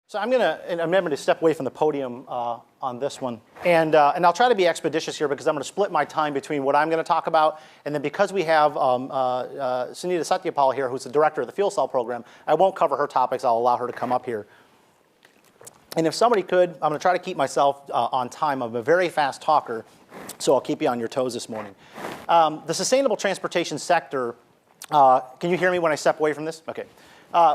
So I'm going to step away from the podium on this one. And I'll try to be expeditious here because I'm going to split my time between what I'm going to talk about, and then because we have Sunita Satyapal here, who's the director of the fuel cell program, I won't cover her topics. I'll allow her to come up here. And if somebody could, I'm going to try to keep myself on time. I'm a very fast talker, so I'll keep you on your toes this morning. The sustainable transportation sector, can you hear me when I step away from this? Okay.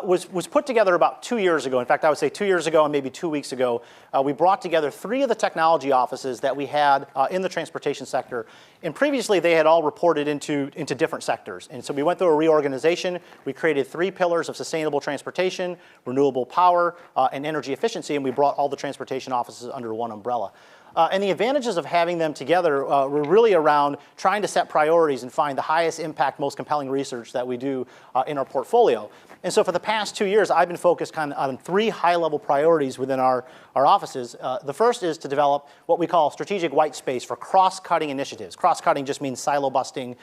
Was put together about 2 years ago. In fact, I would say 2 years ago and maybe 2 weeks ago, we brought together 3 of the technology offices that we had in the transportation sector. And previously, they had all reported into different sectors. And so we went through a reorganization. We created 3 pillars of sustainable transportation, renewable power, and energy efficiency, and we brought all the transportation offices under one umbrella. And the advantages of having them together were really around trying to set priorities and find the highest impact, most compelling research that we do in our portfolio. And so for the past 2 years, I've been focused kind of on 3 high-level priorities within our offices. The first is to develop what we call strategic white space for cross-cutting initiatives. Cross-cutting just means silo-busting,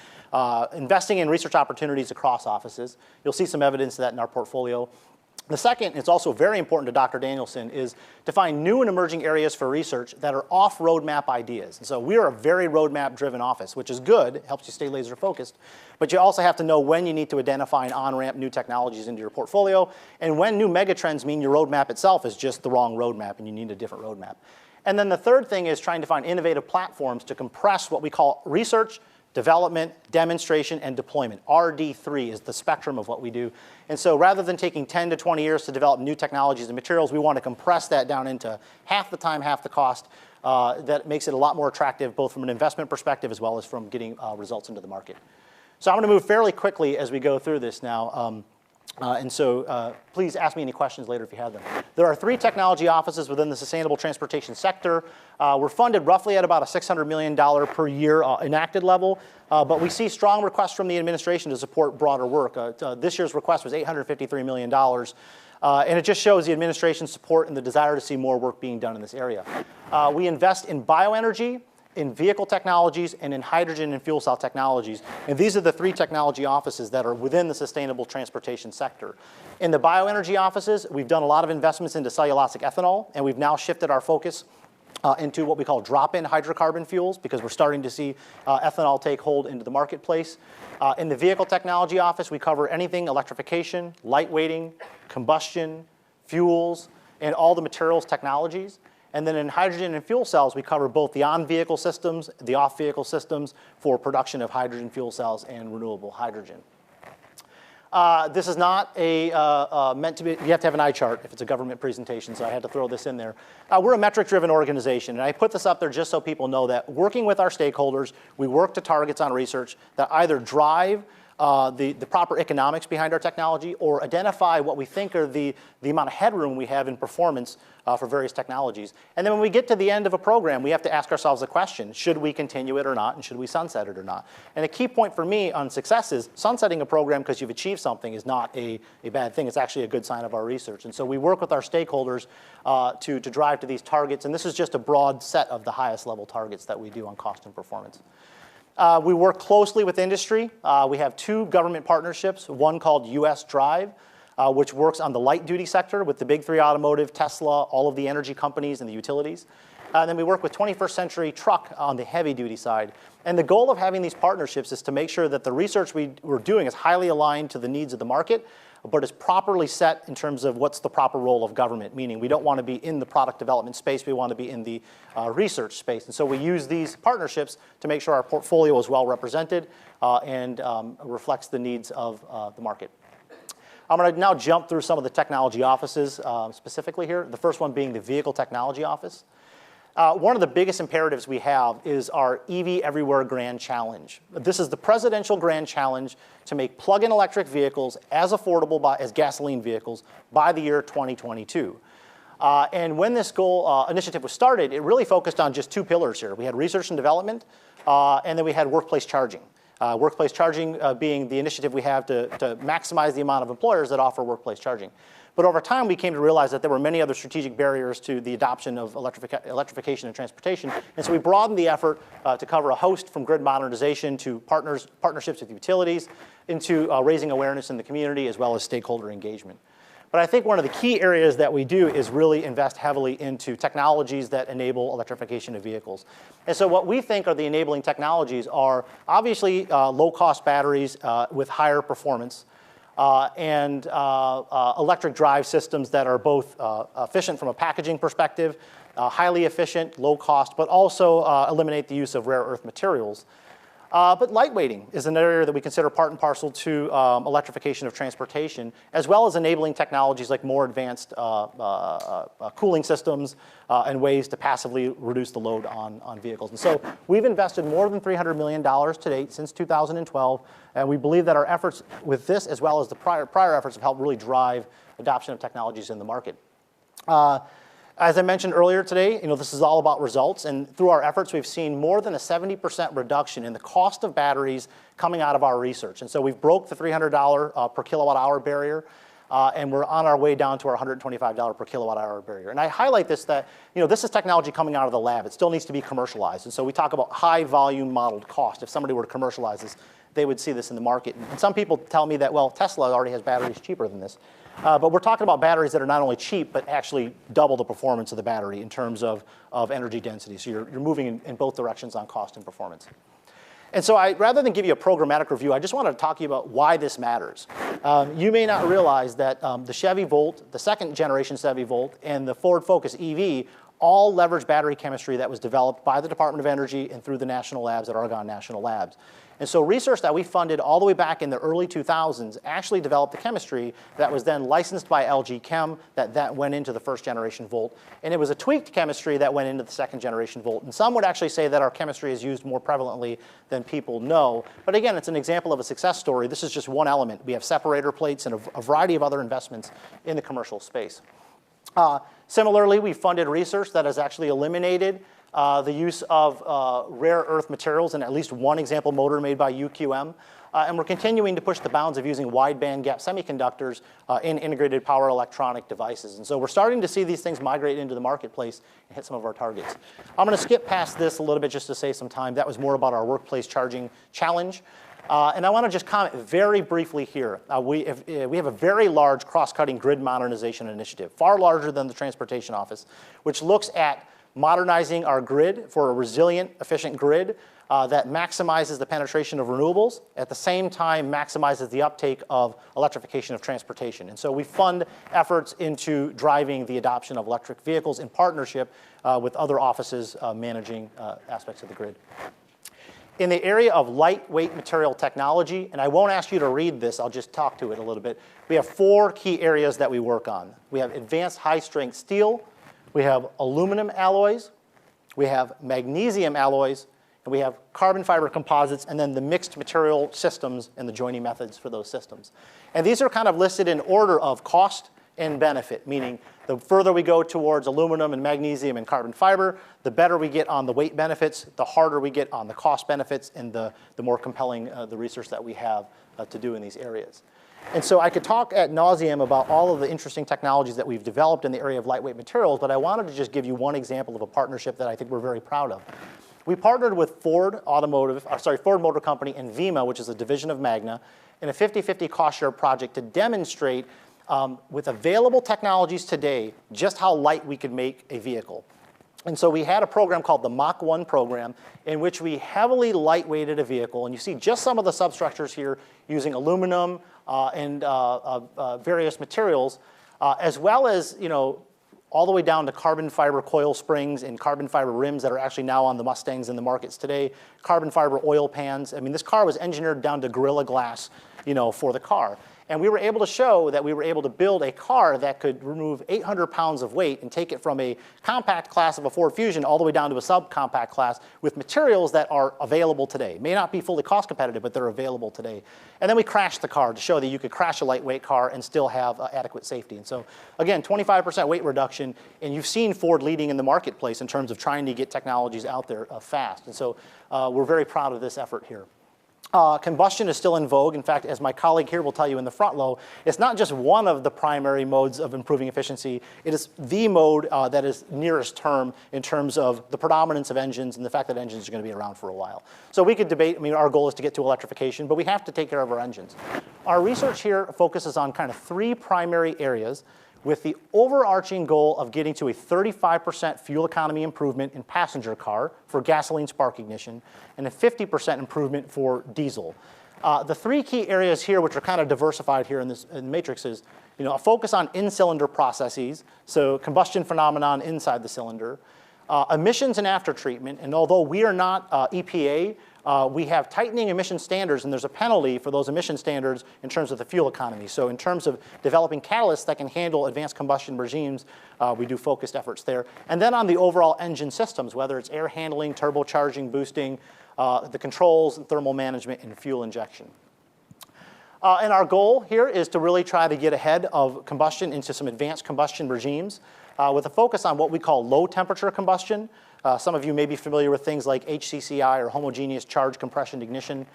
investing in research opportunities across offices. You'll see some evidence of that in our portfolio. The second, it's also very important to Dr. Danielson, is to find new and emerging areas for research that are off roadmap ideas. And so we are a very roadmap-driven office, which is good. It helps you stay laser focused. But you also have to know when you need to identify and on-ramp new technologies into your portfolio, and when new megatrends mean your roadmap itself is just the wrong roadmap and you need a different roadmap. And then the third thing is trying to find innovative platforms to compress what we call research, development, demonstration, and deployment. RD3 is the spectrum of what we do. And so rather than taking 10 to 20 years to develop new technologies and materials, we want to compress that down into half the time, half the cost. That makes it a lot more attractive, both from an investment perspective as well as from getting results into the market. So I'm going to move fairly quickly as we go through this now. Please ask me any questions later if you have them. There are 3 technology offices within the sustainable transportation sector. We're funded roughly at about a $600 million per year enacted level, but we see strong requests from the administration to support broader work. This year's request was $853 million, and it just shows the administration's support and the desire to see more work being done in this area. We invest in bioenergy, in vehicle technologies, and in hydrogen and fuel cell technologies. And these are the 3 technology offices that are within the sustainable transportation sector. In the bioenergy offices, we've done a lot of investments into cellulosic ethanol, and we've now shifted our focus into what we call drop-in hydrocarbon fuels because we're starting to see ethanol take hold into the marketplace. In the vehicle technology office, we cover anything electrification, lightweighting, combustion, fuels, and all the materials technologies. And then in hydrogen and fuel cells, we cover both the on-vehicle systems, the off-vehicle systems for production of hydrogen fuel cells and renewable hydrogen. This is not meant to be, you have to have an eye chart if it's a government presentation, so I had to throw this in there. We're a metric-driven organization, and I put this up there just so people know that working with our stakeholders, we work to targets on research that either drive the proper economics behind our technology or identify what we think are the amount of headroom we have in performance for various technologies. And then when we get to the end of a program, we have to ask ourselves the question, should we continue it or not, and should we sunset it or not? And a key point for me on success is sunsetting a program because you've achieved something is not a bad thing. It's actually a good sign of our research. And so we work with our stakeholders to drive to these targets. And this is just a broad set of the highest level targets that we do on cost and performance. We work closely with industry. We have 2 government partnerships, one called US Drive, which works on the light-duty sector with the big 3 automotive, Tesla, all of the energy companies and the utilities. And then we work with 21st Century Truck on the heavy-duty side. And the goal of having these partnerships is to make sure that the research we're doing is highly aligned to the needs of the market, but is properly set in terms of what's the proper role of government, meaning we don't want to be in the product development space, we want to be in the research space. And so we use these partnerships to make sure our portfolio is well represented and reflects the needs of the market. I'm going to now jump through some of the technology offices specifically here, the first one being the Vehicle Technology Office. One of the biggest imperatives we have is our EV Everywhere Grand Challenge. This is the presidential grand challenge to make plug-in electric vehicles as affordable as gasoline vehicles by the year 2022. And when this initiative was started, it really focused on just 2 pillars here. We had research and development, and then we had workplace charging. Workplace charging being the initiative we have to maximize the amount of employers that offer workplace charging. But over time, we came to realize that there were many other strategic barriers to the adoption of electrification and transportation. And so we broadened the effort to cover a host from grid modernization to partnerships with utilities into raising awareness in the community as well as stakeholder engagement. But I think one of the key areas that we do is really invest heavily into technologies that enable electrification of vehicles. And so what we think are the enabling technologies are obviously low-cost batteries with higher performance, and electric drive systems that are both efficient from a packaging perspective, highly efficient, low cost, but also eliminate the use of rare earth materials. But lightweighting is an area that we consider part and parcel to electrification of transportation, as well as enabling technologies like more advanced cooling systems and ways to passively reduce the load on vehicles. And so we've invested more than $300 million to date since 2012, and we believe that our efforts with this, as well as the prior efforts, have helped really drive adoption of technologies in the market. As I mentioned earlier today, this is all about results, and through our efforts, we've seen more than a 70% reduction in the cost of batteries coming out of our research. And so we've broke the $300 per kilowatt hour barrier, and we're on our way down to our $125 per kilowatt hour barrier. And I highlight this that, this is technology coming out of the lab. It still needs to be commercialized. And so we talk about high volume modeled cost. If somebody were to commercialize this, they would see this in the market. And some people tell me that, well, Tesla already has batteries cheaper than this. But we're talking about batteries that are not only cheap, but actually double the performance of the battery in terms of energy density. So you're moving in both directions on cost and performance. And so rather than give you a programmatic review, I just wanted to talk to you about why this matters. You may not realize that the Chevy Volt, the second generation Chevy Volt, and the Ford Focus EV all leverage battery chemistry that was developed by the Department of Energy and through the national labs at Argonne National Labs. And so research that we funded all the way back in the early 2000s actually developed the chemistry that was then licensed by LG Chem that went into the first generation Volt. And it was a tweaked chemistry that went into the second generation Volt. And some would actually say that our chemistry is used more prevalently than people know. But again, it's an example of a success story. This is just one element. We have separator plates and a variety of other investments in the commercial space. Similarly, we funded research that has actually eliminated the use of rare earth materials in at least one example motor made by UQM. And we're continuing to push the bounds of using wide bandgap semiconductors in integrated power electronic devices. And so we're starting to see these things migrate into the marketplace and hit some of our targets. I'm going to skip past this a little bit just to save some time. That was more about our workplace charging challenge. And I want to just comment very briefly here. We have a very large cross-cutting grid modernization initiative, far larger than the Transportation Office, which looks at modernizing our grid for a resilient, efficient grid that maximizes the penetration of renewables, at the same time maximizes the uptake of electrification of transportation. And so we fund efforts into driving the adoption of electric vehicles in partnership with other offices managing aspects of the grid. In the area of lightweight material technology, and I won't ask you to read this, I'll just talk to it a little bit. We have 4 key areas that we work on. We have advanced high-strength steel, we have aluminum alloys, we have magnesium alloys, and we have carbon fiber composites, and then the mixed material systems and the joining methods for those systems. And these are kind of listed in order of cost and benefit, meaning the further we go towards aluminum and magnesium and carbon fiber, the better we get on the weight benefits, the harder we get on the cost benefits, and the more compelling the research that we have to do in these areas. And so I could talk ad nauseum about all of the interesting technologies that we've developed in the area of lightweight materials, but I wanted to just give you one example of a partnership that I think we're very proud of. We partnered with Ford Motor Company and VEMA, which is a division of Magna, in a 50-50 cost share project to demonstrate with available technologies today just how light we could make a vehicle. And so we had a program called the Mach 1 program in which we heavily lightweighted a vehicle. And you see just some of the substructures here using aluminum and various materials, as well as all the way down to carbon fiber coil springs and carbon fiber rims that are actually now on the Mustangs in the markets today, carbon fiber oil pans. I mean, this car was engineered down to Gorilla Glass, for the car. And we were able to show that we were able to build a car that could remove 800 pounds of weight and take it from a compact class of a Ford Fusion all the way down to a subcompact class with materials that are available today. May not be fully cost competitive, but they're available today. And then we crashed the car to show that you could crash a lightweight car and still have adequate safety. And so, again, 25% weight reduction, and you've seen Ford leading in the marketplace in terms of trying to get technologies out there fast. And so we're very proud of this effort here. Combustion is still in vogue. In fact, as my colleague here will tell you in the front row, it's not just one of the primary modes of improving efficiency. It is the mode that is nearest term in terms of the predominance of engines and the fact that engines are going to be around for a while. So we could debate, I mean, our goal is to get to electrification, but we have to take care of our engines. Our research here focuses on kind of three primary areas with the overarching goal of getting to a 35% fuel economy improvement in passenger car for gasoline spark ignition and a 50% improvement for diesel. The three key areas here, which are kind of diversified here in this matrix, is a focus on in-cylinder processes, so combustion phenomenon inside the cylinder, emissions and after treatment, and although we are not EPA, we have tightening emission standards, and there's a penalty for those emission standards in terms of the fuel economy. So in terms of developing catalysts that can handle advanced combustion regimes, we do focused efforts there. And then on the overall engine systems, whether it's air handling, turbocharging, boosting, the controls, and thermal management, and fuel injection. And our goal here is to really try to get ahead of combustion into some advanced combustion regimes with a focus on what we call low temperature combustion. Some of you may be familiar with things like HCCI or homogeneous charge compression ignition,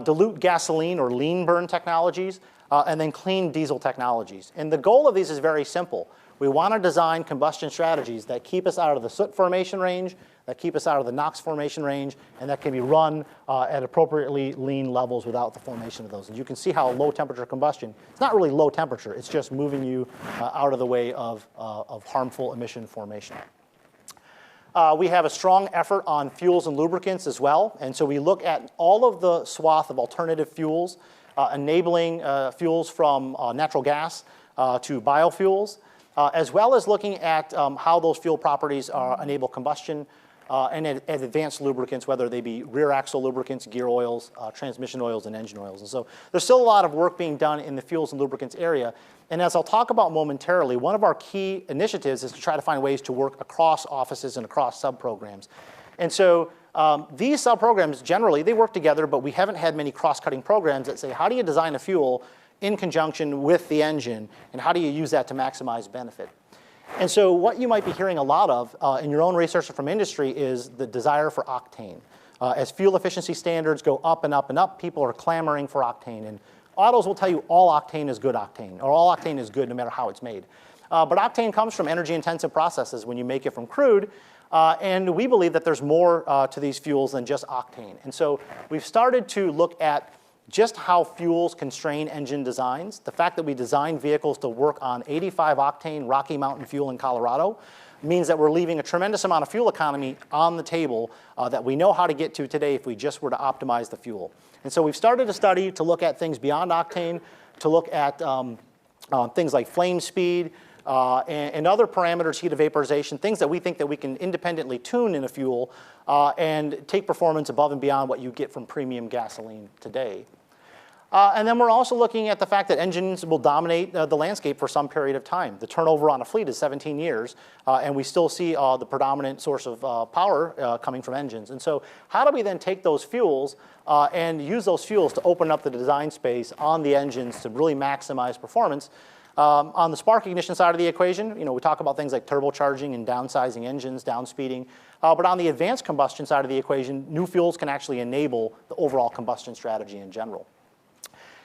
dilute gasoline or lean burn technologies, and then clean diesel technologies. And the goal of these is very simple. We want to design combustion strategies that keep us out of the soot formation range, that keep us out of the NOx formation range, and that can be run at appropriately lean levels without the formation of those. And you can see how low temperature combustion, it's not really low temperature, it's just moving you out of the way of harmful emission formation. We have a strong effort on fuels and lubricants as well. And so we look at all of the swath of alternative fuels, enabling fuels from natural gas to biofuels, as well as looking at how those fuel properties enable combustion and advanced lubricants, whether they be rear axle lubricants, gear oils, transmission oils, and engine oils. And so there's still a lot of work being done in the fuels and lubricants area. And as I'll talk about momentarily, one of our key initiatives is to try to find ways to work across offices and across sub-programs. And so these sub-programs, generally, they work together, but we haven't had many cross-cutting programs that say, how do you design a fuel in conjunction with the engine, and how do you use that to maximize benefit? And so what you might be hearing a lot of in your own research from industry is the desire for octane. As fuel efficiency standards go up and up and up, people are clamoring for octane. And autos will tell you all octane is good octane, or all octane is good no matter how it's made. But octane comes from energy-intensive processes when you make it from crude. And we believe that there's more to these fuels than just octane. And so we've started to look at just how fuels constrain engine designs. The fact that we design vehicles to work on 85 octane Rocky Mountain fuel in Colorado means that we're leaving a tremendous amount of fuel economy on the table that we know how to get to today if we just were to optimize the fuel. And so we've started a study to look at things beyond octane, to look at things like flame speed and other parameters, heat of vaporization, things that we think that we can independently tune in a fuel and take performance above and beyond what you get from premium gasoline today. And then we're also looking at the fact that engines will dominate the landscape for some period of time. The turnover on a fleet is 17 years, and we still see the predominant source of power coming from engines. And so how do we then take those fuels and use those fuels to open up the design space on the engines to really maximize performance? On the spark ignition side of the equation, we talk about things like turbocharging and downsizing engines, downspeeding. But on the advanced combustion side of the equation, new fuels can actually enable the overall combustion strategy in general.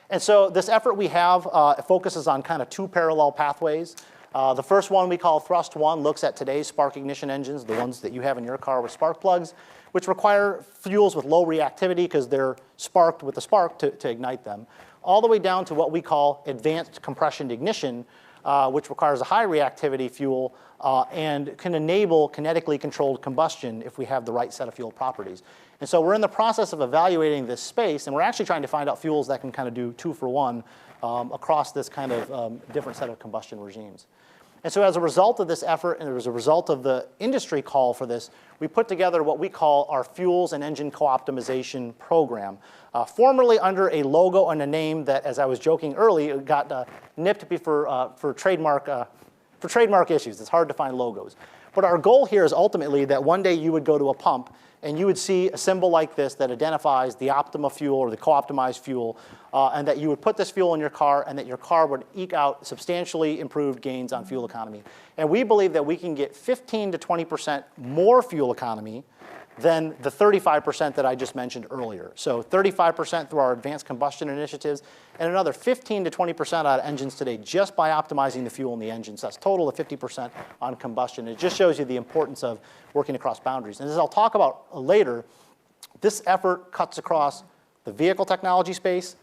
And so this effort we have focuses on kind of two parallel pathways. The first one we call Thrust 1 looks at today's spark ignition engines, the ones that you have in your car with spark plugs, which require fuels with low reactivity because they're sparked with the spark to ignite them, all the way down to what we call advanced compression ignition, which requires a high reactivity fuel and can enable kinetically controlled combustion if we have the right set of fuel properties. And so we're in the process of evaluating this space, and we're actually trying to find out fuels that can kind of do 2 for 1 across this kind of different set of combustion regimes. And so as a result of this effort, and as a result of the industry call for this, we put together what we call our Fuels and Engine Co-Optimization Program, formerly under a logo and a name that, as I was joking earlier, got nipped for trademark issues. It's hard to find logos. But our goal here is ultimately that one day you would go to a pump and you would see a symbol like this that identifies the Optima fuel or the co-optimized fuel, and that you would put this fuel in your car and that your car would eke out substantially improved gains on fuel economy. And we believe that we can get 15 to 20% more fuel economy than the 35% that I just mentioned earlier. So 35% through our advanced combustion initiatives, and another 15 to 20% out of engines today just by optimizing the fuel in the engines. That's a total of 50% on combustion. It just shows you the importance of working across boundaries. And as I'll talk about later, this effort cuts across the vehicle technology space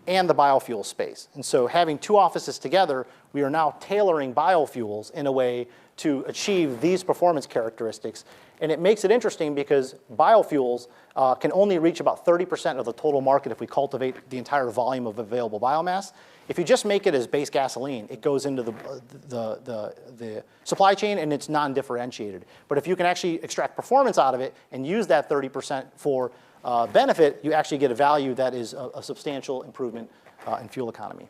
and the biofuel space. And so having two offices together, we are now tailoring biofuels in a way to achieve these performance characteristics. And it makes it interesting because biofuels can only reach about 30% of the total market if we cultivate the entire volume of available biomass. If you just make it as base gasoline, it goes into the supply chain and it's non-differentiated. But if you can actually extract performance out of it and use that 30% for benefit, you actually get a value that is a substantial improvement in fuel economy.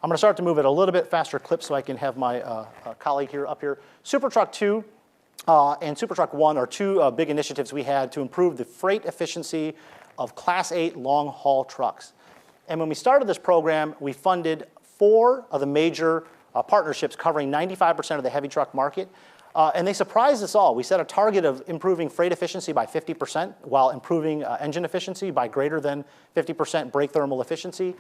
I'm going to start to move at a little bit faster clip so I can have my colleague here up here. SuperTruck 2 and SuperTruck 1 are two big initiatives we had to improve the freight efficiency of Class 8 long-haul trucks. And when we started this program, we funded 4 of the major partnerships covering 95% of the heavy truck market. And they surprised us all. We set a target of improving freight efficiency by 50% while improving engine efficiency by greater than 50% brake thermal efficiency.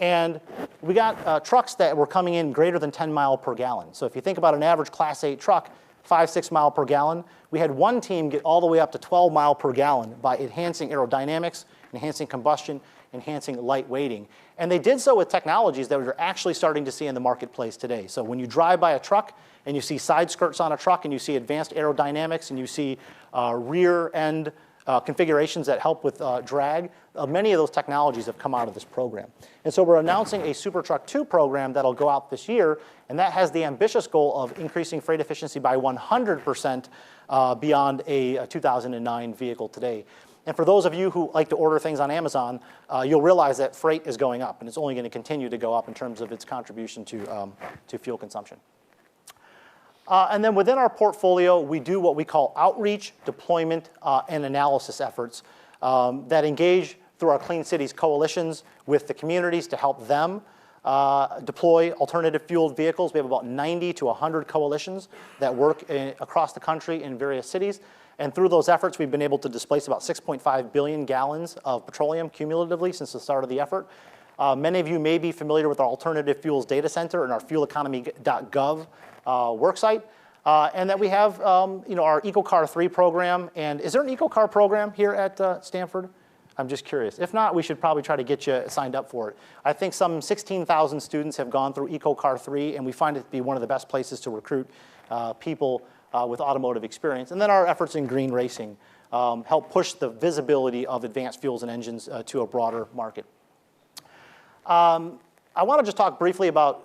And we got trucks that were coming in greater than 10 miles per gallon. So if you think about an average Class 8 truck, 5-6 miles per gallon, we had one team get all the way up to 12 miles per gallon by enhancing aerodynamics, enhancing combustion, enhancing light weighting. And they did so with technologies that we're actually starting to see in the marketplace today. So when you drive by a truck and you see side skirts on a truck and you see advanced aerodynamics and you see rear end configurations that help with drag, many of those technologies have come out of this program. And so we're announcing a SuperTruck 2 program that'll go out this year, and that has the ambitious goal of increasing freight efficiency by 100% beyond a 2009 vehicle today. And for those of you who like to order things on Amazon, you'll realize that freight is going up, and it's only going to continue to go up in terms of its contribution to fuel consumption. And then within our portfolio, we do what we call outreach, deployment, and analysis efforts that engage through our Clean Cities coalitions with the communities to help them deploy alternative fueled vehicles. We have about 90 to 100 coalitions that work across the country in various cities. And through those efforts, we've been able to displace about 6.5 billion gallons of petroleum cumulatively since the start of the effort. Many of you may be familiar with our Alternative Fuels Data Center and our fueleconomy.gov worksite. And that we have our EcoCar 3 program. And is there an EcoCar program here at Stanford? I'm just curious. If not, we should probably try to get you signed up for it. I think some 16,000 students have gone through EcoCar 3, and we find it to be one of the best places to recruit people with automotive experience. And then our efforts in green racing help push the visibility of advanced fuels and engines to a broader market. I want to just talk briefly about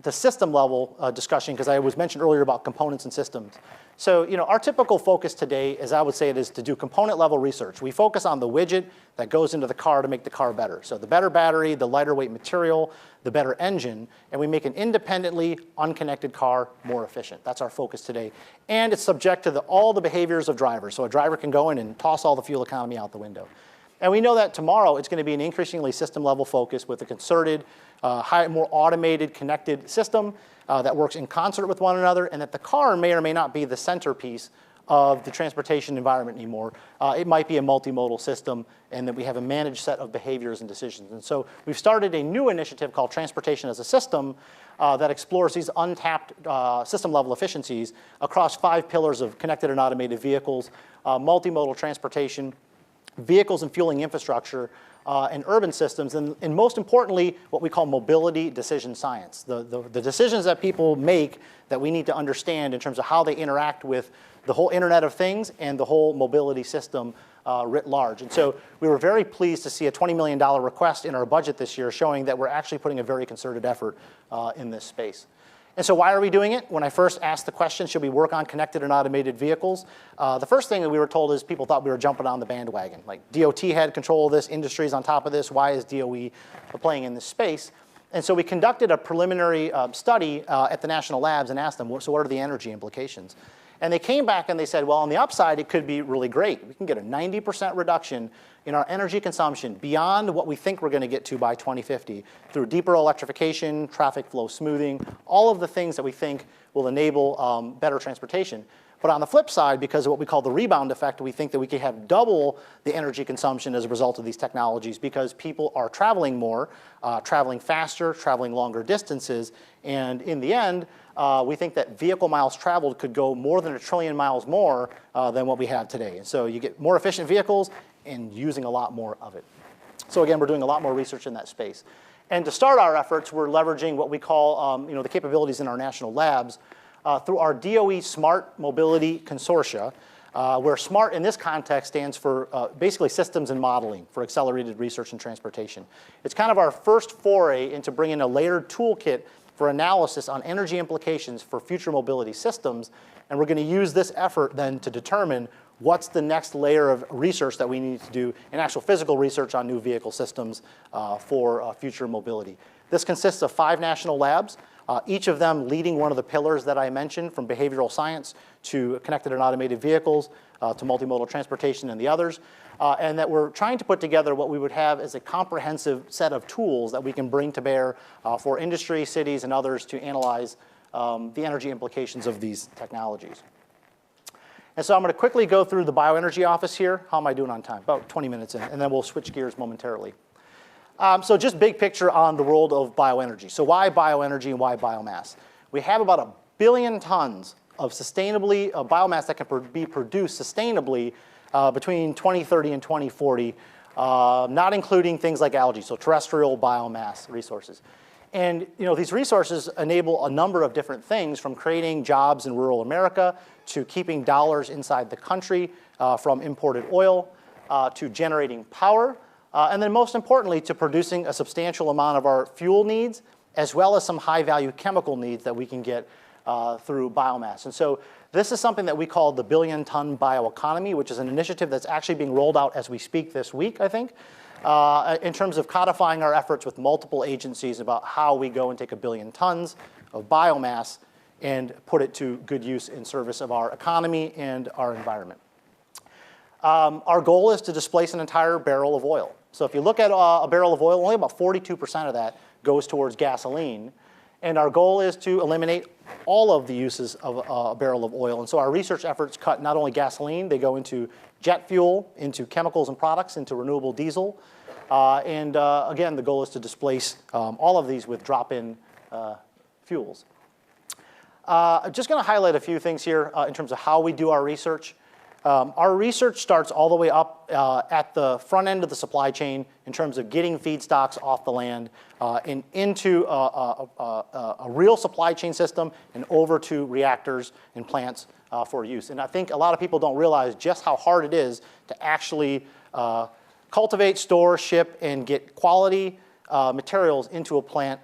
the system level discussion because I was mentioned earlier about components and systems. So our typical focus today, as I would say it, is to do component level research. We focus on the widget that goes into the car to make the car better. So the better battery, the lighter weight material, the better engine, and we make an independently unconnected car more efficient. That's our focus today. And it's subject to all the behaviors of drivers. So a driver can go in and toss all the fuel economy out the window. And we know that tomorrow it's going to be an increasingly system-level focus with a concerted, more automated, connected system that works in concert with one another, and that the car may or may not be the centerpiece of the transportation environment anymore. It might be a multimodal system, and that we have a managed set of behaviors and decisions. And so we've started a new initiative called Transportation as a System that explores these untapped system-level efficiencies across 5 pillars of connected and automated vehicles, multimodal transportation, vehicles and fueling infrastructure, and urban systems, and most importantly, what we call mobility decision science. The decisions that people make that we need to understand in terms of how they interact with the whole Internet of Things and the whole mobility system writ large. And so we were very pleased to see a $20 million request in our budget this year showing that we're actually putting a very concerted effort in this space. And so why are we doing it? When I first asked the question, should we work on connected and automated vehicles? The first thing that we were told is people thought we were jumping on the bandwagon. Like DOT had control of this, industry's on top of this, why is DOE playing in this space? And so we conducted a preliminary study at the national labs and asked them, so what are the energy implications? And they came back and they said, well, on the upside, it could be really great. We can get a 90% reduction in our energy consumption beyond what we think we're going to get to by 2050 through deeper electrification, traffic flow smoothing, all of the things that we think will enable better transportation. But on the flip side, because of what we call the rebound effect, we think that we could have double the energy consumption as a result of these technologies because people are traveling more, traveling faster, traveling longer distances, and in the end, we think that vehicle miles traveled could go more than 1 trillion miles more than what we have today. And so you get more efficient vehicles and using a lot more of it. So again, we're doing a lot more research in that space. And to start our efforts, we're leveraging what we call the capabilities in our national labs through our DOE Smart Mobility Consortia, where SMART in this context stands for basically systems and modeling for accelerated research and transportation. It's kind of our first foray into bringing a layered toolkit for analysis on energy implications for future mobility systems. And we're going to use this effort then to determine what's the next layer of research that we need to do in actual physical research on new vehicle systems for future mobility. This consists of 5 national labs, each of them leading one of the pillars that I mentioned, from behavioral science to connected and automated vehicles to multimodal transportation and the others. And that we're trying to put together what we would have as a comprehensive set of tools that we can bring to bear for industry, cities, and others to analyze the energy implications of these technologies. And so I'm going to quickly go through the bioenergy office here. How am I doing on time? About 20 minutes in, and then we'll switch gears momentarily. So just big picture on the world of bioenergy. So why bioenergy and why biomass? We have about 1 billion tons of biomass that can be produced sustainably between 2030 and 2040, not including things like algae, so terrestrial biomass resources. And these resources enable a number of different things, from creating jobs in rural America to keeping dollars inside the country from imported oil to generating power, and then most importantly to producing a substantial amount of our fuel needs, as well as some high-value chemical needs that we can get through biomass. And so this is something that we call the billion-ton bioeconomy, which is an initiative that's actually being rolled out as we speak this week, I think, in terms of codifying our efforts with multiple agencies about how we go and take 1 billion tons of biomass and put it to good use in service of our economy and our environment. Our goal is to displace an entire barrel of oil. So if you look at a barrel of oil, only about 42% of that goes towards gasoline. And our goal is to eliminate all of the uses of a barrel of oil. And so our research efforts cut not only gasoline, they go into jet fuel, into chemicals and products, into renewable diesel. Again, the goal is to displace all of these with drop-in fuels. I'm just going to highlight a few things here in terms of how we do our research. Our research starts all the way up at the front end of the supply chain in terms of getting feedstocks off the land and into a real supply chain system and over to reactors and plants for use. And I think a lot of people don't realize just how hard it is to actually cultivate, store, ship, and get quality materials into a plant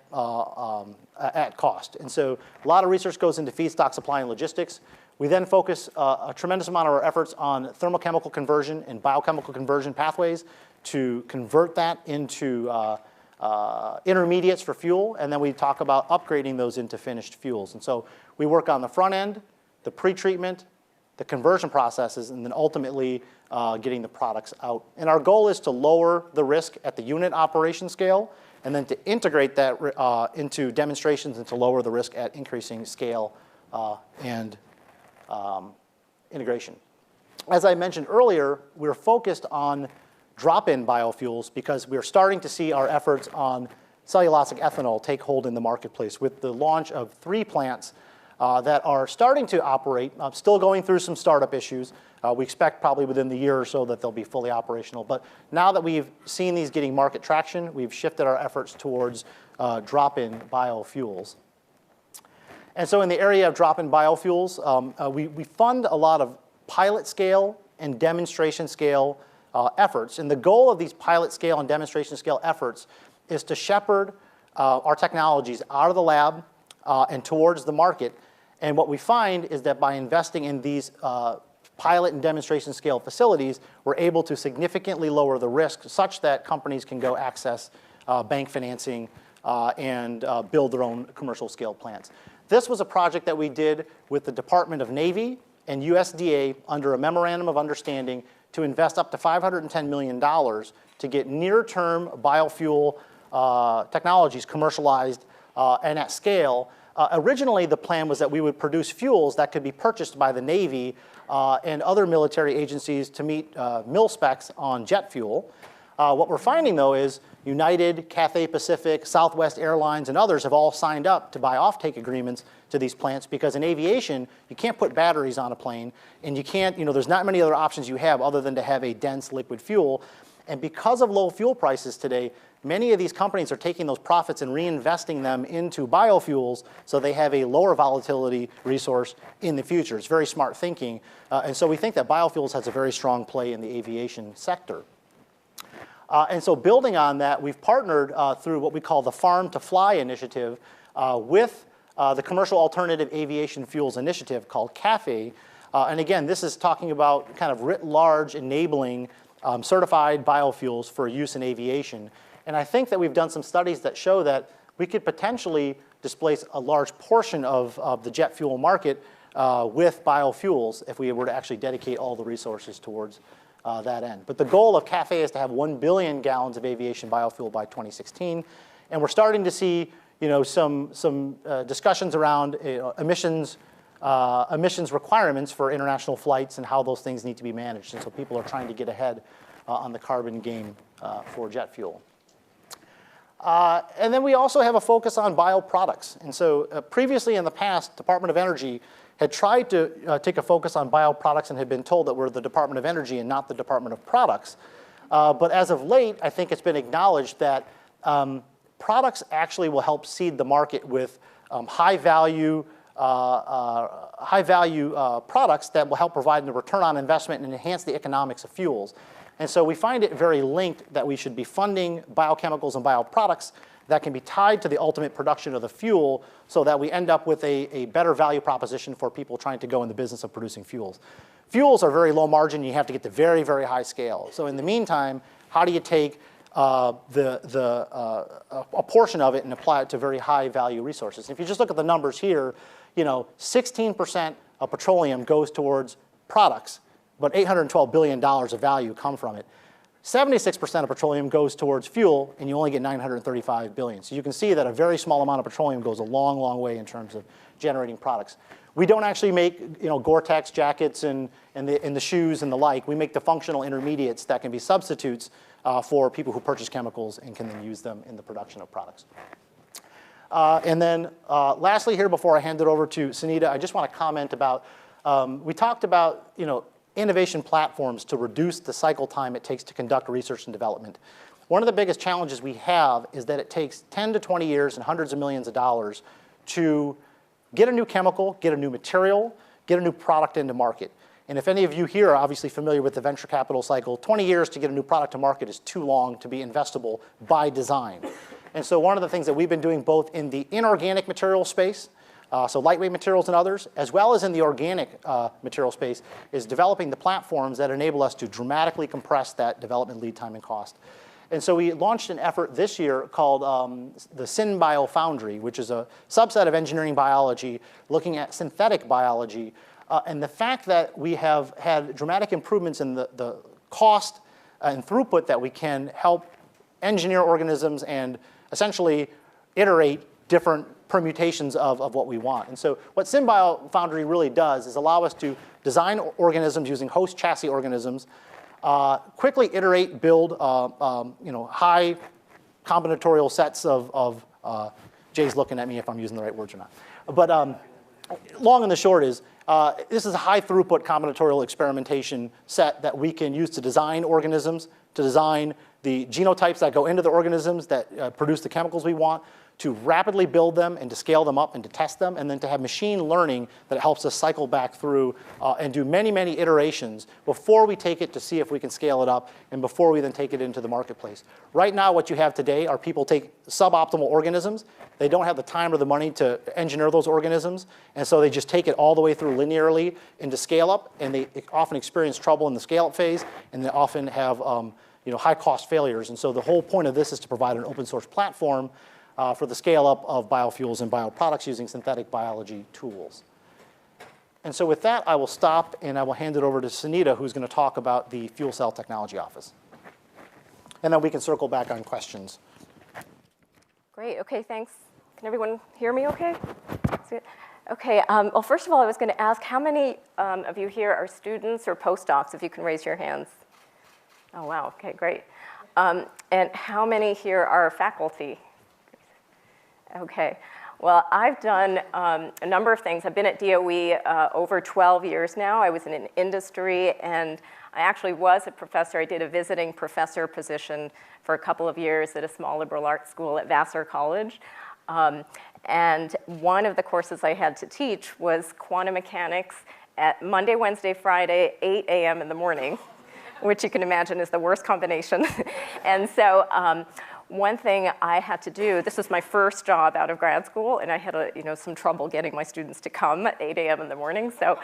at cost. And so a lot of research goes into feedstock supply and logistics. We then focus a tremendous amount of our efforts on thermochemical conversion and biochemical conversion pathways to convert that into intermediates for fuel, and then we talk about upgrading those into finished fuels. And so we work on the front end, the pretreatment, the conversion processes, and then ultimately getting the products out. And our goal is to lower the risk at the unit operation scale, and then to integrate that into demonstrations and to lower the risk at increasing scale and integration. As I mentioned earlier, we're focused on drop-in biofuels because we're starting to see our efforts on cellulosic ethanol take hold in the marketplace with the launch of 3 plants that are starting to operate, still going through some startup issues. We expect probably within the year or so that they'll be fully operational. But now that we've seen these getting market traction, we've shifted our efforts towards drop-in biofuels. And so in the area of drop-in biofuels, we fund a lot of pilot scale and demonstration scale efforts. And the goal of these pilot scale and demonstration scale efforts is to shepherd our technologies out of the lab and towards the market. And what we find is that by investing in these pilot and demonstration scale facilities, we're able to significantly lower the risk such that companies can go access bank financing and build their own commercial scale plants. This was a project that we did with the Department of Navy and USDA under a memorandum of understanding to invest up to $510 million to get near-term biofuel technologies commercialized and at scale Originally, the plan was that we would produce fuels that could be purchased by the Navy and other military agencies to meet mil specs on jet fuel. What we're finding, though, is United, Cathay Pacific, Southwest Airlines, and others have all signed up to buy offtake agreements to these plants because in aviation, you can't put batteries on a plane, and you can't, there's not many other options you have other than to have a dense liquid fuel. And because of low fuel prices today, many of these companies are taking those profits and reinvesting them into biofuels so they have a lower volatility resource in the future. It's very smart thinking. And so we think that biofuels has a very strong play in the aviation sector. And so building on that, we've partnered through what we call the Farm to Fly initiative with the Commercial Alternative Aviation Fuels Initiative called CAFE. And again, this is talking about kind of writ large enabling certified biofuels for use in aviation. And I think that we've done some studies that show that we could potentially displace a large portion of the jet fuel market with biofuels if we were to actually dedicate all the resources towards that end. But the goal of CAFE is to have 1 billion gallons of aviation biofuel by 2016. And we're starting to see some discussions around emissions requirements for international flights and how those things need to be managed. And so people are trying to get ahead on the carbon game for jet fuel. And then we also have a focus on bioproducts. And so previously in the past, Department of Energy had tried to take a focus on bioproducts and had been told that we're the Department of Energy and not the Department of Products. But as of late, I think it's been acknowledged that products actually will help seed the market with high-value products that will help provide the return on investment and enhance the economics of fuels. And so we find it very linked that we should be funding biochemicals and bioproducts that can be tied to the ultimate production of the fuel so that we end up with a better value proposition for people trying to go in the business of producing fuels. Fuels are very low margin. You have to get to very, very high scale. So in the meantime, how do you take a portion of it and apply it to very high value resources? And if you just look at the numbers here, 16% of petroleum goes towards products, but $812 billion of value come from it. 76% of petroleum goes towards fuel, and you only get $935 billion. So you can see that a very small amount of petroleum goes a long, long way in terms of generating products. We don't actually make Gore-Tex jackets and the shoes and the like. We make the functional intermediates that can be substitutes for people who purchase chemicals and can then use them in the production of products. And then lastly here, before I hand it over to Sunita, I just want to comment about, we talked about innovation platforms to reduce the cycle time it takes to conduct research and development. One of the biggest challenges we have is that it takes 10 to 20 years and hundreds of millions of dollars to get a new chemical, get a new material, get a new product into market. And if any of you here are obviously familiar with the venture capital cycle, 20 years to get a new product to market is too long to be investable by design. And so one of the things that we've been doing both in the inorganic material space, so lightweight materials and others, as well as in the organic material space, is developing the platforms that enable us to dramatically compress that development lead time and cost. And so we launched an effort this year called the SynBio Foundry, which is a subset of engineering biology looking at synthetic biology. And the fact that we have had dramatic improvements in the cost and throughput that we can help engineer organisms and essentially iterate different permutations of what we want. And so what SynBio Foundry really does is allow us to design organisms using host chassis organisms, quickly iterate, build high combinatorial sets of Jay's looking at me if I'm using the right words or not. But long and the short is, this is a high throughput combinatorial experimentation set that we can use to design organisms, to design the genotypes that go into the organisms that produce the chemicals we want, to rapidly build them and to scale them up and to test them, and then to have machine learning that helps us cycle back through and do many, many iterations before we take it to see if we can scale it up and before we then take it into the marketplace. Right now, what you have today are people take suboptimal organisms. They don't have the time or the money to engineer those organisms, and so they just take it all the way through linearly into scale up, and they often experience trouble in the scale up phase, and they often have high cost failures. And so the whole point of this is to provide an open source platform for the scale-up of biofuels and bioproducts using synthetic biology tools. And so with that, I will stop, and I will hand it over to Sunita, who's going to talk about the Fuel Cell Technology Office. And then we can circle back on questions. Great. OK, thanks. Can everyone hear me OK? good. Okay, well, first of all, I was going to ask how many of you here are students or postdocs, if you can raise your hands. Oh, wow, okay, great. And how many here are faculty? Okay, well, I've done a number of things. I've been at DOE over 12 years now. I was in an industry, and I actually was a professor. I did a visiting professor position for a couple of years at a small liberal arts school at Vassar College. And one of the courses I had to teach was quantum mechanics at Monday, Wednesday, Friday, 8 a.m. in the morning, which you can imagine is the worst combination. And so one thing I had to do, this was my first job out of grad school, and I had some trouble getting my students to come at 8 a.m. in the morning. So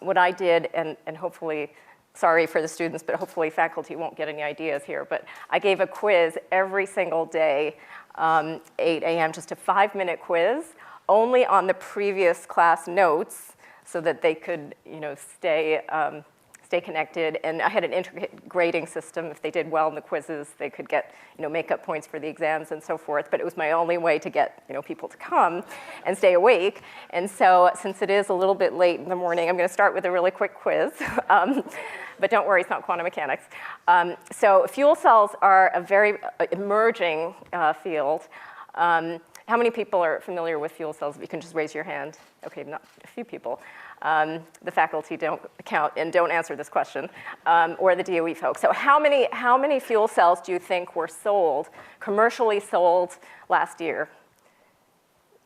what I did, and hopefully, sorry for the students, but hopefully faculty won't get any ideas here, but I gave a quiz every single day, 8 a.m., just a 5-minute quiz, only on the previous class notes so that they could stay connected. And I had an intricate grading system. If they did well in the quizzes, they could get make-up points for the exams and so forth. But it was my only way to get people to come and stay awake. And so since it is a little bit late in the morning, I'm going to start with a really quick quiz. But don't worry, it's not quantum mechanics. So fuel cells are a very emerging field. How many people are familiar with fuel cells? If you can just raise your hand. Okay, not a few people. The faculty don't count and don't answer this question, or the DOE folks. So how many fuel cells do you think were sold, commercially sold last year?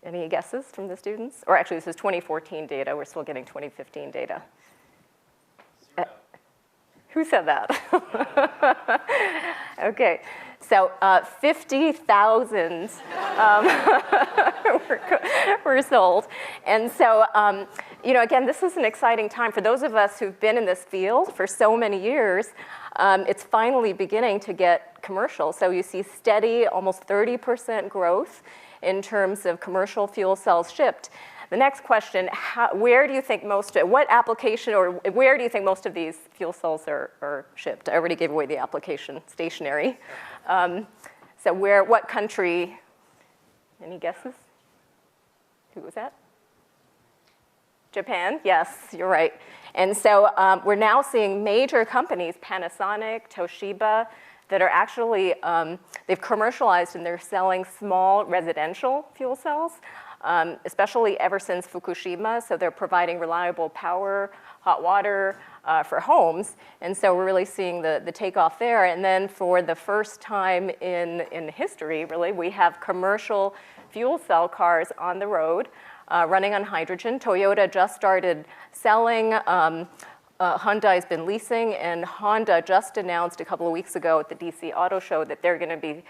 Any guesses from the students? Or actually, this is 2014 data. We're still getting 2015 data. Who said that? Okay, so 50,000 were sold. And so, again, this is an exciting time. For those of us who've been in this field for so many years, it's finally beginning to get commercial. So you see steady, almost 30% growth in terms of commercial fuel cells shipped. The next question, where do you think what application, or where do you think most of these fuel cells are shipped? I already gave away the application, stationary. So what country, any guesses? Who was that? Japan, yes, you're right. And so we're now seeing major companies, Panasonic, Toshiba, that are actually, they've commercialized and they're selling small residential fuel cells. Especially ever since Fukushima, so they're providing reliable power, hot water for homes, and so we're really seeing the takeoff there. And then for the first time in history, really, we have commercial fuel cell cars on the road running on hydrogen. Toyota just started selling. Hyundai's been leasing, and Honda just announced a couple of weeks ago at the DC Auto Show that they're going to be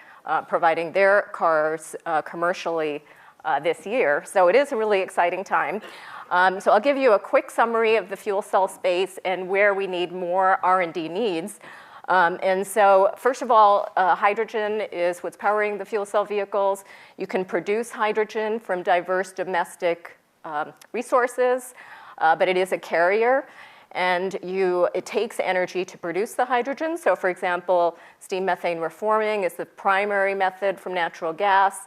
providing their cars commercially this year. So it is a really exciting time. So I'll give you a quick summary of the fuel cell space and where we need more R&D needs. And so first of all, hydrogen is what's powering the fuel cell vehicles. You can produce hydrogen from diverse domestic resources, but it is a carrier. And it takes energy to produce the hydrogen. So for example, steam methane reforming is the primary method from natural gas.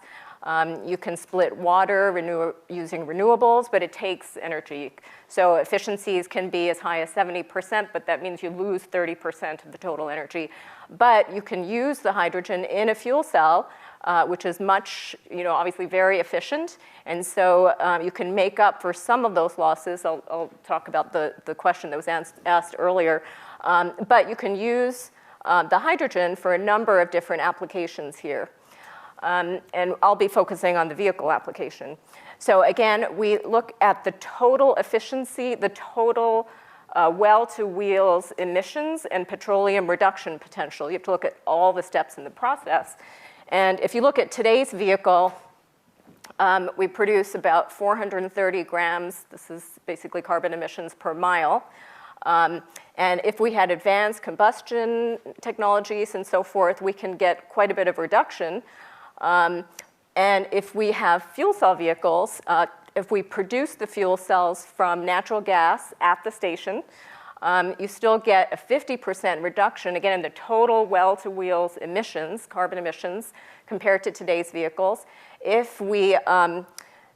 You can split water using renewables, but it takes energy. So efficiencies can be as high as 70%, but that means you lose 30% of the total energy. But you can use the hydrogen in a fuel cell, which is much, obviously very efficient. And so you can make up for some of those losses. I'll talk about the question that was asked earlier. But you can use the hydrogen for a number of different applications here. And I'll be focusing on the vehicle application. So again, we look at the total efficiency, the total well-to-wheels emissions and petroleum reduction potential. You have to look at all the steps in the process. And if you look at today's vehicle, we produce about 430 grams. This is basically carbon emissions per mile. And if we had advanced combustion technologies and so forth, we can get quite a bit of reduction. And if we have fuel cell vehicles, if we produce the fuel cells from natural gas at the station, you still get a 50% reduction, again, in the total well-to-wheels emissions, carbon emissions, compared to today's vehicles. If we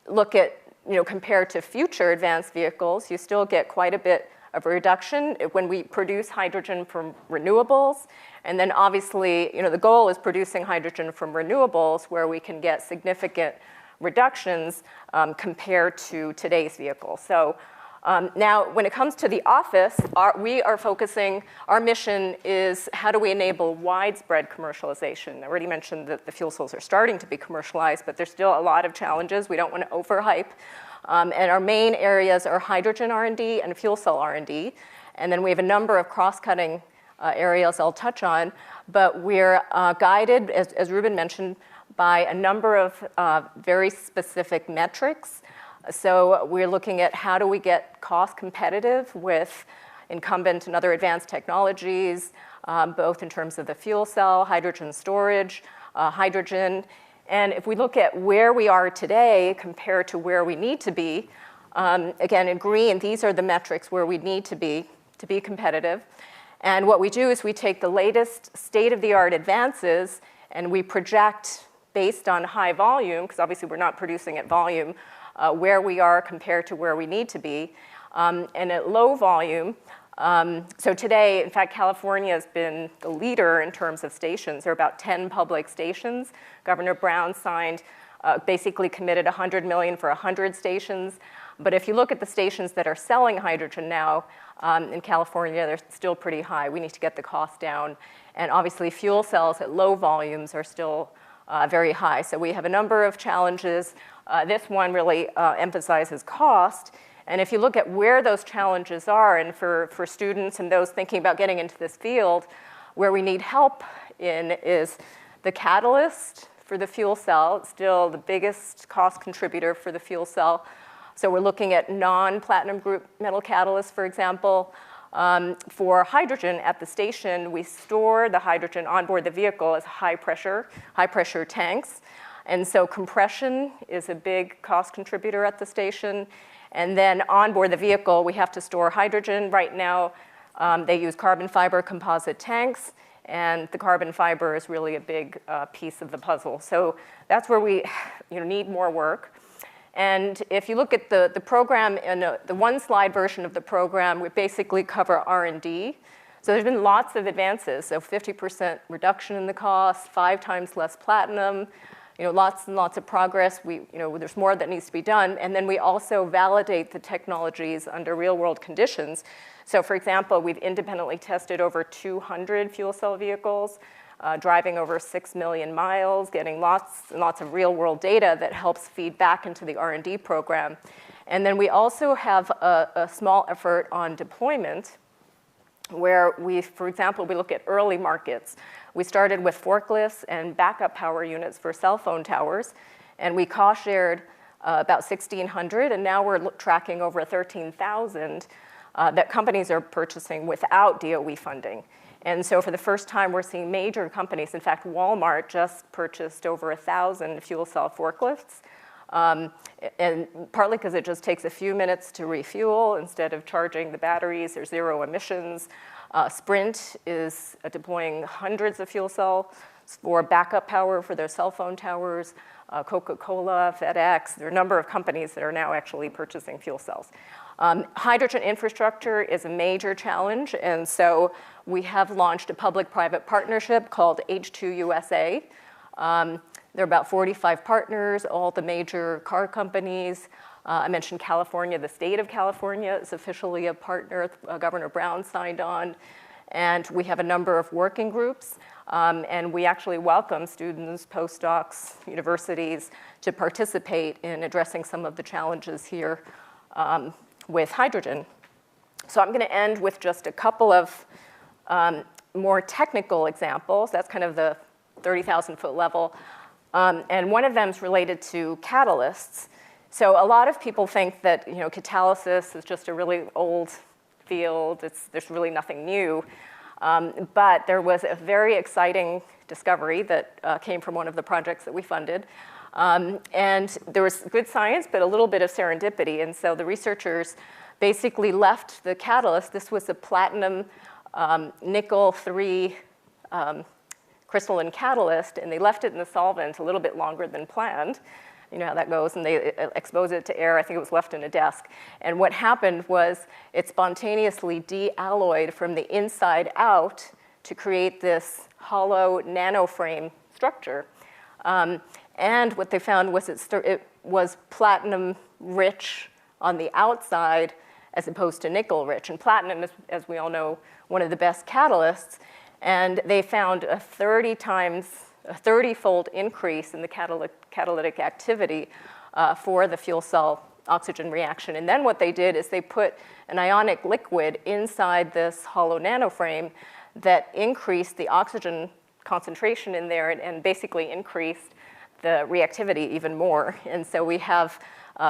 look at compared to future advanced vehicles, you still get quite a bit of a reduction when we produce hydrogen from renewables. And then obviously, the goal is producing hydrogen from renewables where we can get significant reductions compared to today's vehicles. So now, when it comes to the office, our mission is how do we enable widespread commercialization? I already mentioned that the fuel cells are starting to be commercialized, but there's still a lot of challenges. We don't want to overhype. And our main areas are hydrogen R&D and fuel cell R&D. And then we have a number of cross-cutting areas I'll touch on. But we're guided, as Ruben mentioned, by a number of very specific metrics. So we're looking at how do we get cost competitive with incumbent and other advanced technologies, both in terms of the fuel cell, hydrogen storage, hydrogen. And if we look at where we are today compared to where we need to be, again, in green, these are the metrics where we need to be competitive. And what we do is we take the latest state-of-the-art advances and we project based on high volume, because obviously we're not producing at volume, where we are compared to where we need to be. And at low volume, so today, in fact, California has been the leader in terms of stations. There are about 10 public stations. Governor Brown basically committed $100 million for 100 stations. But if you look at the stations that are selling hydrogen now in California, they're still pretty high. We need to get the cost down. And obviously, fuel cells at low volumes are still very high. So we have a number of challenges. This one really emphasizes cost. And if you look at where those challenges are, and for students and those thinking about getting into this field, where we need help in is the catalyst for the fuel cell. It's still the biggest cost contributor for the fuel cell. So we're looking at non-platinum group metal catalysts, for example. For hydrogen at the station, we store the hydrogen on board the vehicle as high pressure tanks. And so compression is a big cost contributor at the station. And then on board the vehicle, we have to store hydrogen. Right now, they use carbon fiber composite tanks, and the carbon fiber is really a big piece of the puzzle. So that's where we need more work. And if you look at the program, in the one-slide version of the program, we basically cover R&D. So there's been lots of advances. So 50% reduction in the cost, 5 times less platinum, lots and lots of progress. There's more that needs to be done. And then we also validate the technologies under real-world conditions. So for example, we've independently tested over 200 fuel cell vehicles, driving over 6 million miles, getting lots and lots of real-world data that helps feed back into the R&D program. And then we also have a small effort on deployment, where for example, we look at early markets. We started with forklifts and backup power units for cell phone towers, and we cost-shared about 1,600, and now we're tracking over 13,000 that companies are purchasing without DOE funding. And so for the first time, we're seeing major companies. In fact, Walmart just purchased over 1,000 fuel cell forklifts, and partly because it just takes a few minutes to refuel instead of charging the batteries. There's 0 emissions. Sprint is deploying hundreds of fuel cells for backup power for their cell phone towers. Coca-Cola, FedEx, there are a number of companies that are now actually purchasing fuel cells. Hydrogen infrastructure is a major challenge, and so we have launched a public-private partnership called H2 USA. There are about 45 partners, all the major car companies. I mentioned California. The state of California is officially a partner. Governor Brown signed on. And we have a number of working groups. And we actually welcome students, postdocs, universities to participate in addressing some of the challenges here with hydrogen. So I'm going to end with just a couple of more technical examples. That's kind of the 30,000-foot level. And one of them is related to catalysts. So a lot of people think that catalysis is just a really old field. There's really nothing new. But there was a very exciting discovery that came from one of the projects that we funded. And there was good science, but a little bit of serendipity. And so the researchers basically left the catalyst. This was a platinum nickel 3 crystalline catalyst, and they left it in the solvent a little bit longer than planned You know how that goes, and they expose it to air. I think it was left in a desk. And what happened was it spontaneously de-alloyed from the inside out to create this hollow nanoframe structure. And what they found was it was platinum rich on the outside as opposed to nickel rich. And platinum is, as we all know, one of the best catalysts. And they found a 30-fold increase in the catalytic activity for the fuel cell oxygen reaction. And then what they did is they put an ionic liquid inside this hollow nanoframe that increased the oxygen concentration in there and basically increased the reactivity even more. And so we have,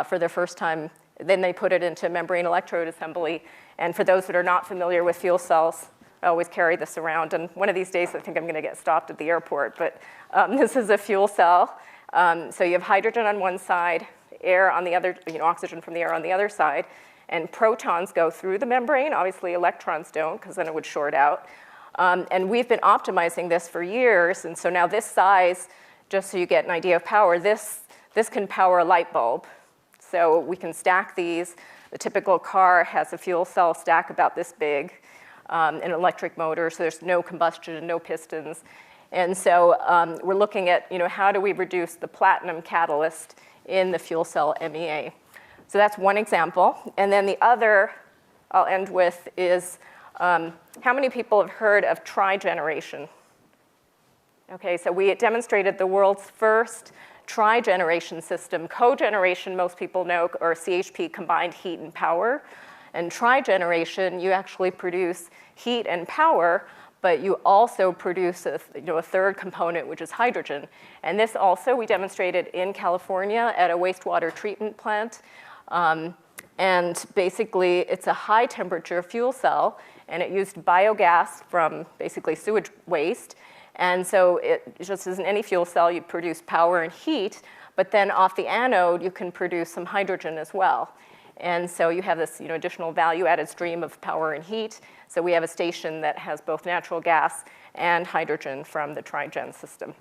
for the first time, then they put it into membrane electrode assembly. And for those that are not familiar with fuel cells, I always carry this around. And one of these days, I think I'm going to get stopped at the airport. But this is a fuel cell. So you have hydrogen on one side, air on the other, oxygen from the air on the other side. And protons go through the membrane. Obviously, electrons don't, because then it would short out. And we've been optimizing this for years. And so now this size, just so you get an idea of power, this can power a light bulb. So we can stack these. The typical car has a fuel cell stack about this big, an electric motor, so there's no combustion, no pistons. And so we're looking at, how do we reduce the platinum catalyst in the fuel cell MEA? So that's one example. And then the other I'll end with is, how many people have heard of trigeneration? Okay, so we demonstrated the world's first trigeneration system. Cogeneration, most people know, or CHP, combined heat and power. And trigeneration, you actually produce heat and power, but you also produce a third component, which is hydrogen. And this also we demonstrated in California at a wastewater treatment plant. And basically, it's a high temperature fuel cell, and it used biogas from basically sewage waste. And so it just as in any fuel cell, you produce power and heat, but then off the anode, you can produce some hydrogen as well. And so you have this additional value-added stream of power and heat. So we have a station that has both natural gas and hydrogen from the Trigen system.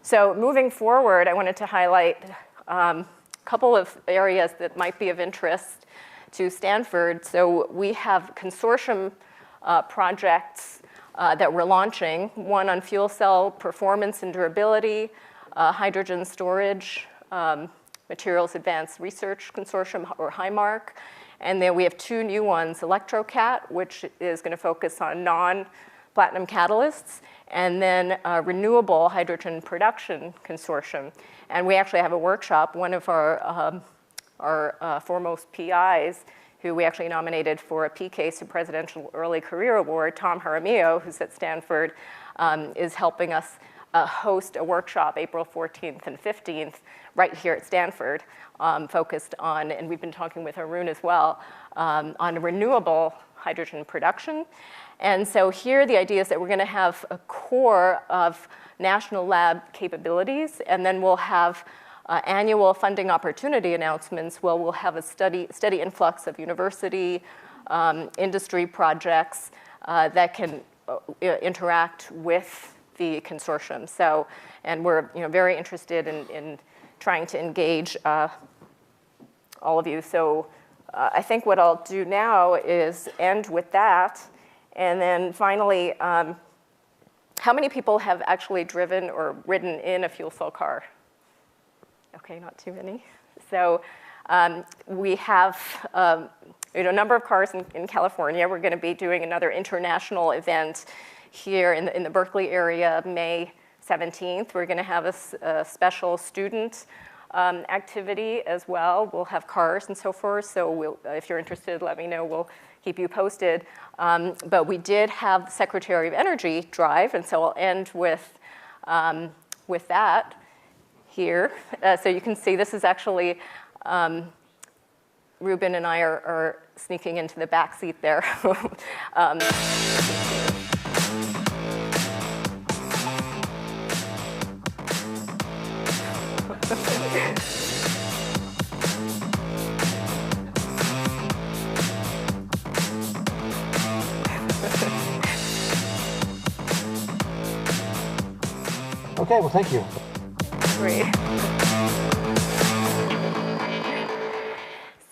So moving forward, I wanted to highlight a couple of areas that might be of interest to Stanford. So we have consortium projects that we're launching, one on fuel cell performance and durability, hydrogen storage, Materials Advanced Research Consortium, or HIMARC. And then we have two new ones, ElectroCat, which is going to focus on non-platinum catalysts, and then Renewable Hydrogen Production Consortium. And we actually have a workshop. One of our foremost PIs, who we actually nominated for a PCASE, a Presidential Early Career Award, Tom Jaramillo, who's at Stanford, is helping us host a workshop April 14th and 15th right here at Stanford, focused on, and we've been talking with Arun as well, on renewable hydrogen production. And so here the idea is that we're going to have a core of national lab capabilities, and then we'll have annual funding opportunity announcements where we'll have a steady influx of university, industry projects that can interact with the consortium. So, and we're very interested in trying to engage all of you. So I think what I'll do now is end with that. And then finally, how many people have actually driven or ridden in a fuel cell car? Okay, not too many. So we have a number of cars in California. We're going to be doing another international event here in the Berkeley area, May 17th. We're going to have a special student activity as well. We'll have cars and so forth. So if you're interested, let me know. We'll keep you posted. But we did have the Secretary of Energy drive, and so I'll end with that here. So you can see this is actually, Ruben and I are sneaking into the back seat there. Okay, well, thank you. Great.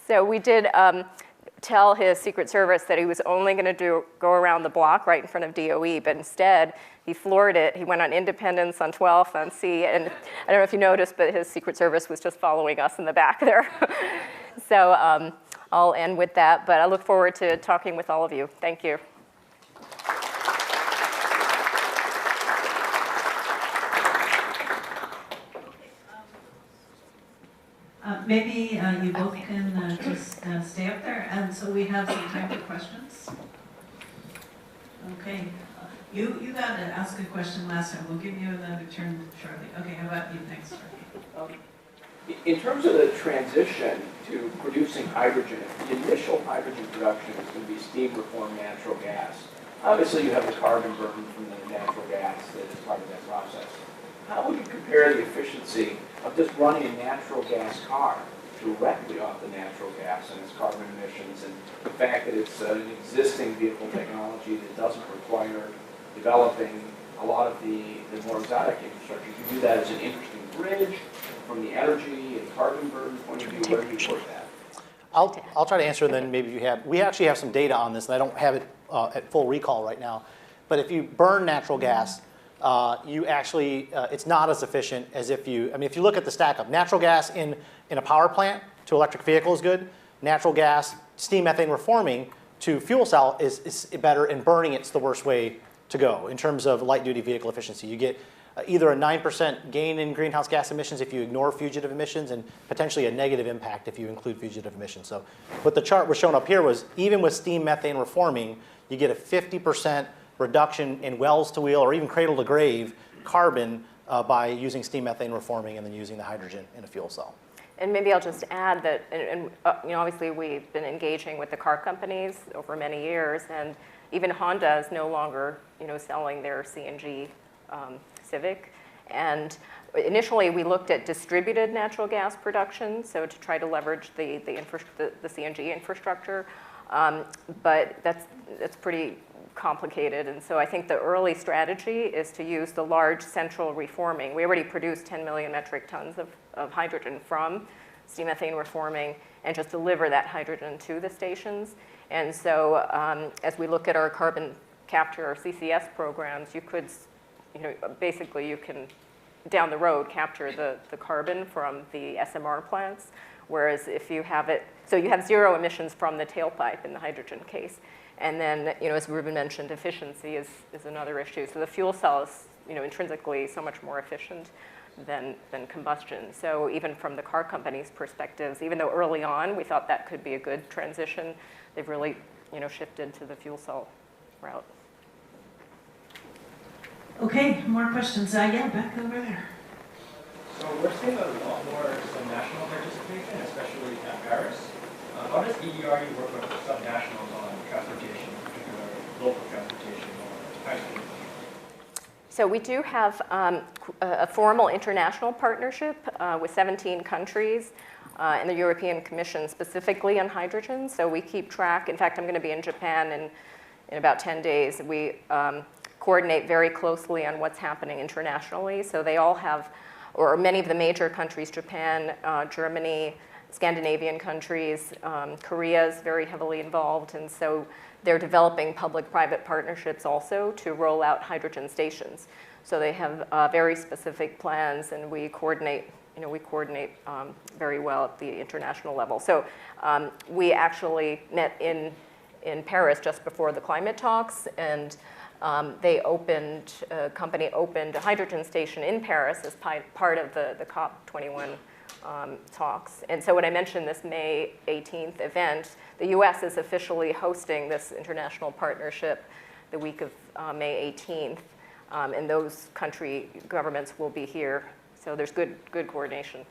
So we did tell his Secret Service that he was only going to go around the block right in front of DOE, but instead he floored it. He went on Independence, on 12th, on C, and I don't know if you noticed, but his Secret Service was just following us in the back there. So I'll end with that, but I look forward to talking with all of you. Thank you. Maybe you both can just stay up there, and so we have some time for questions. Okay, you got to ask a question last time. We'll give you another turn shortly. Okay, how about you next? In terms of the transition to producing hydrogen, the initial hydrogen production is going to be steam reformed natural gas. Obviously, you have the carbon burn from the natural gas that is part of that process. How would you compare the efficiency of just running a natural gas car directly off the natural gas and its carbon emissions, and the fact that it's an existing vehicle technology that doesn't require developing a lot of the more exotic infrastructure? You do that as an interesting bridge from the energy and carbon burden point of view. Where do you put that? I'll try to answer, and then maybe we actually have some data on this, and I don't have it at full recall right now. But if you burn natural gas, you actually, it's not as efficient as if you look at the stack up. Natural gas in a power plant to electric vehicle is good. Natural gas, steam methane reforming to fuel cell is better, and burning it's the worst way to go in terms of light duty vehicle efficiency. You get either a 9% gain in greenhouse gas emissions if you ignore fugitive emissions, and potentially a negative impact if you include fugitive emissions. So what the chart was shown up here was even with steam methane reforming, you get a 50% reduction in wells to wheel or even cradle to grave carbon by using steam methane reforming and then using the hydrogen in a fuel cell. And maybe I'll just add that, obviously we've been engaging with the car companies over many years, and even Honda is no longer, selling their CNG Civic. And initially we looked at distributed natural gas production, so to try to leverage the CNG infrastructure, but that's pretty complicated. And so I think the early strategy is to use the large central reforming. We already produce 10 million metric tons of hydrogen from steam methane reforming, and just deliver that hydrogen to the stations. And so as we look at our carbon capture or CCS programs, you could, basically you can, down the road, capture the carbon from the SMR plants. Whereas if you have it, so you have zero emissions from the tailpipe in the hydrogen case. And then, as Ruben mentioned, efficiency is another issue. So the fuel cell is, intrinsically so much more efficient than combustion. So even from the car companies' perspectives, even though early on we thought that could be a good transition, they've really, shifted to the fuel cell route. Okay, more questions. Yeah, back over there. So we're seeing a lot more subnational participation, especially at Paris. How does EERE work with subnationals on transportation, in particular local transportation or hydrogen? So we do have a formal international partnership with 17 countries and the European Commission specifically on hydrogen. So we keep track. In fact, I'm going to be in Japan in about 10 days. We coordinate very closely on what's happening internationally. So they all have, or many of the major countries, Japan, Germany, Scandinavian countries, Korea is very heavily involved, and so they're developing public-private partnerships also to roll out hydrogen stations. So they have very specific plans, and we coordinate. Very well at the international level. So we actually met in Paris just before the climate talks, and a company opened a hydrogen station in Paris as part of the COP21 talks. And so when I mentioned this May 18th event, the US is officially hosting this international partnership the week of May 18th, and those country governments will be here. So there's good coordination.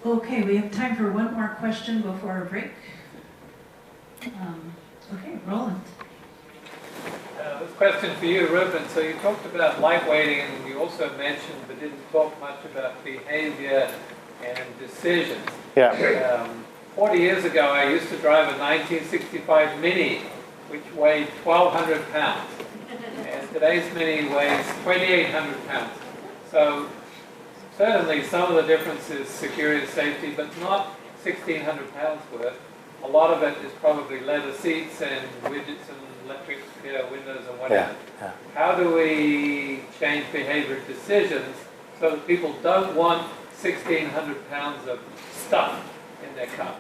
Okay, we have time for one more question before our break. Okay, Roland. This question for you, Ruben. So you talked about lightweighting, and you also mentioned, but didn't talk much about behavior and decisions. Yeah. 40 years ago, I used to drive a 1965 Mini, which weighed 1,200 pounds. And today's Mini weighs 2,800 pounds. So certainly some of the difference is security and safety, but not 1,600 pounds worth, a lot of it is probably leather seats and widgets and electric windows and whatever. Yeah. How do we change behavior decisions so that people don't want 1,600 pounds of stuff in their car?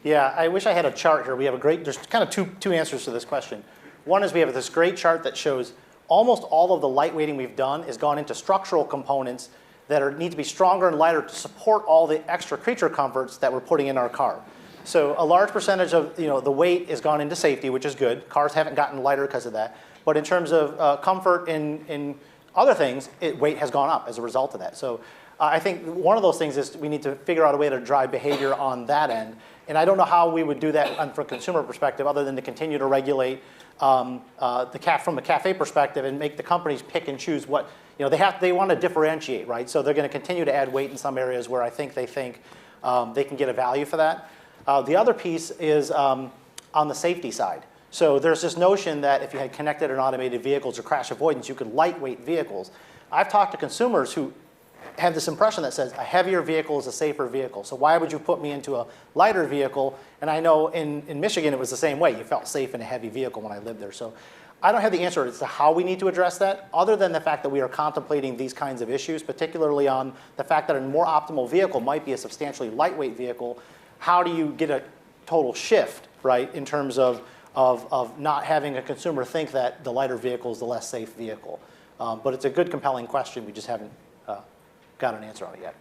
Yeah, I wish I had a chart here. We have there's kind of two answers to this question. One is we have this great chart that shows almost all of the lightweighting we've done has gone into structural components that need to be stronger and lighter to support all the extra creature comforts that we're putting in our car. So a large percentage of the weight has gone into safety, which is good. Cars haven't gotten lighter because of that. But in terms of comfort in other things, weight has gone up as a result of that. So I think one of those things is we need to figure out a way to drive behavior on that end. And I don't know how we would do that from a consumer perspective other than to continue to regulate from a CAFE perspective and make the companies pick and choose what, they want to differentiate, right? So they're going to continue to add weight in some areas where I think they can get a value for that. The other piece is on the safety side. So there's this notion that if you had connected and automated vehicles or crash avoidance, you could lightweight vehicles. I've talked to consumers who have this impression that says a heavier vehicle is a safer vehicle. So why would you put me into a lighter vehicle? And I know in Michigan it was the same way. You felt safe in a heavy vehicle when I lived there. So I don't have the answer as to how we need to address that, other than the fact that we are contemplating these kinds of issues, particularly on the fact that a more optimal vehicle might be a substantially lightweight vehicle. How do you get a total shift, right, in terms of not having a consumer think that the lighter vehicle is the less safe vehicle? But it's a good, compelling question. We just haven't got an answer on it yet.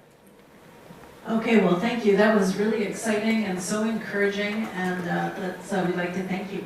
Okay, well, thank you. That was really exciting and so encouraging, and we'd like to thank you.